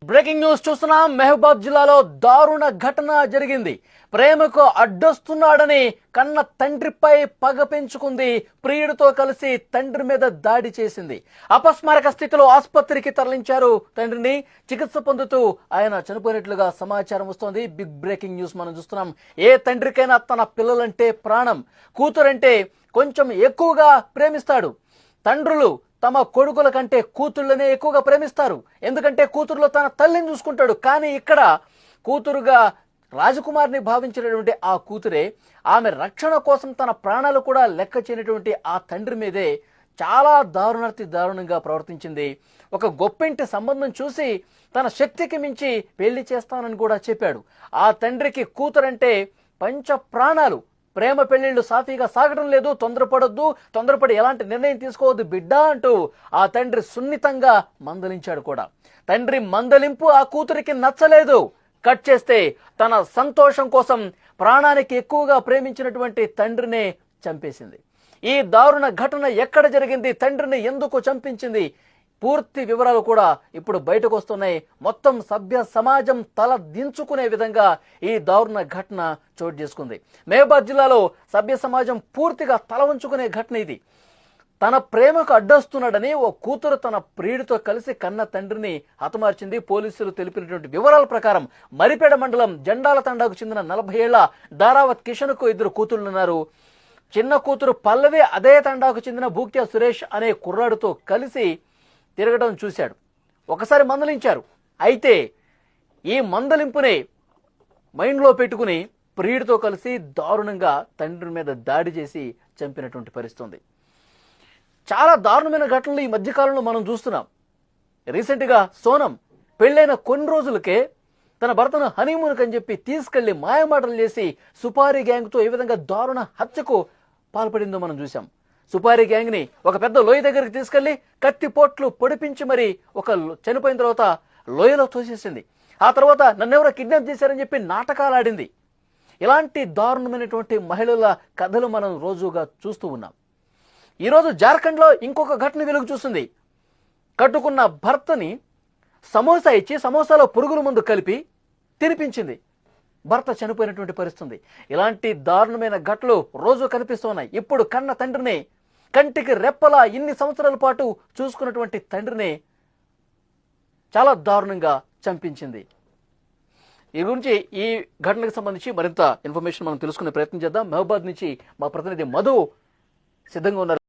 Breaking news చూస్తున్నాం. మహబూబాద్ జిల్లాలో దారుణ ఘటన జరిగింది. ప్రేమకు అడ్డొస్తున్నాడని కన్న తండ్రిపై పగ పెంచుకుంది. ప్రియుడితో కలిసి తండ్రి మీద దాడి చేసింది. అపస్మారక స్థితిలో ఆసుపత్రికి తరలించారు తండ్రిని. చికిత్స పొందుతూ ఆయన చనిపోయినట్లుగా సమాచారం వస్తోంది. బిగ్ బ్రేకింగ్ న్యూస్ మనం చూస్తున్నాం. ఏ తండ్రికైనా తన పిల్లలంటే ప్రాణం, కూతురంటే కొంచెం ఎక్కువగా ప్రేమిస్తాడు. తండ్రులు తమ కొడుకుల కంటే కూతుళ్ళనే ఎక్కువగా ప్రేమిస్తారు. ఎందుకంటే కూతురులో తన తల్లిని చూసుకుంటాడు. కానీ ఇక్కడ కూతురుగా రాజకుమారిని భావించినటువంటి ఆ కూతురే ఆమె రక్షణ కోసం తన ప్రాణాలు కూడా లెక్క చేయనటువంటి ఆ తండ్రి మీదే చాలా దారుణంగా ప్రవర్తించింది. ఒక గొప్పింటి సంబంధం చూసి తన శక్తికి మించి పెళ్లి చేస్తానని కూడా చెప్పాడు. ఆ తండ్రికి కూతురంటే పంచ ప్రాణాలు. ప్రేమ పెళ్లిళ్లు సాఫీగా సాగడం లేదు, తొందరపడి ఎలాంటి నిర్ణయం తీసుకోవద్దు బిడ్డ అంటూ ఆ తండ్రి సున్నితంగా మందలించాడు కూడా. తండ్రి మందలింపు ఆ కూతురికి నచ్చలేదు. కట్ చేస్తే తన సంతోషం కోసం ప్రాణానికి ఎక్కువగా ప్రేమించినటువంటి తండ్రినే చంపేసింది. ఈ దారుణ ఘటన ఎక్కడ జరిగింది, తండ్రిని ఎందుకు చంపించింది, పూర్తి వివరాలు కూడా ఇప్పుడు బయటకు వస్తున్నాయి. మొత్తం సభ్య సమాజం తల దించుకునే విధంగా ఈ దారుణ ఘటన చోటు చేసుకుంది. మహబూబాద్ జిల్లాలో సభ్య సమాజం పూర్తిగా తల ఉంచుకునే ఘటన ఇది. తన ప్రేమకు అడ్డొస్తున్నాడని ఓ కూతురు తన ప్రియుడితో కలిసి కన్న తండ్రిని హతమార్చింది. పోలీసులు తెలిపినటువంటి వివరాల ప్రకారం మరిపేడ మండలం జెండాల తండాకు చెందిన 40 ఏళ్ల దారావత్ కిషన్ కు 2 కూతుళ్లున్నారు. చిన్న కూతురు పల్లవి అదే తండాకు చెందిన భూక్యా సురేష్ అనే కుర్రాడితో కలిసి తిరగడం చూశాడు. ఒకసారి మందలించారు. అయితే ఈ మందలింపునే మైండ్లో పెట్టుకుని ప్రియుడితో కలిసి దారుణంగా తండ్రి మీద దాడి చేసి చంపినటువంటి పరిస్థితి. చాలా దారుణమైన ఘటనలు ఈ మధ్యకాలంలో మనం చూస్తున్నాం. రీసెంట్గా సోనం పెళ్ళైన కొన్ని రోజులకే తన భర్తను హనీమూన్కి అని చెప్పి తీసుకెళ్లి మాయమాటలు చేసి సుపారీ గ్యాంగ్తో ఏ విధంగా దారుణ హత్యకు పాల్పడిందో మనం చూసాం. సుపారీ గ్యాంగ్ ని ఒక పెద్ద లోయ దగ్గరికి తీసుకెళ్లి కత్తిపోట్లు పొడిపించి మరి చనిపోయిన తర్వాత లోయలో తోసేసింది. ఆ తర్వాత నన్నెవరో కిడ్నాప్ చేశారని చెప్పి నాటకాలు ఆడింది. ఇలాంటి దారుణమైనటువంటి మహిళల కథలు మనం రోజుగా చూస్తూ ఉన్నాం. ఈరోజు జార్ఖండ్లో ఇంకొక ఘటన వెలుగు చూస్తుంది. కట్టుకున్న భర్తని సమోసా ఇచ్చి సమోసాలో పురుగుల మందు కలిపి తినిపించింది. భర్త చనిపోయినటువంటి పరిస్థితి. ఇలాంటి దారుణమైన ఘటనలు రోజు కనిపిస్తున్నాయి. ఇప్పుడు కన్న తండ్రిని, కంటికి రెప్పలా ఇన్ని సంవత్సరాల పాటు చూసుకున్నటువంటి తండ్రిని చాలా దారుణంగా చంపించింది. ఈ గురించి ఈ ఘటనకు సంబంధించి మరింత ఇన్ఫర్మేషన్ మనం తెలుసుకునే ప్రయత్నం చేద్దాం. మహబూబాద్ నుంచి మా ప్రతినిధి మధు సిద్ధంగా ఉన్నారు.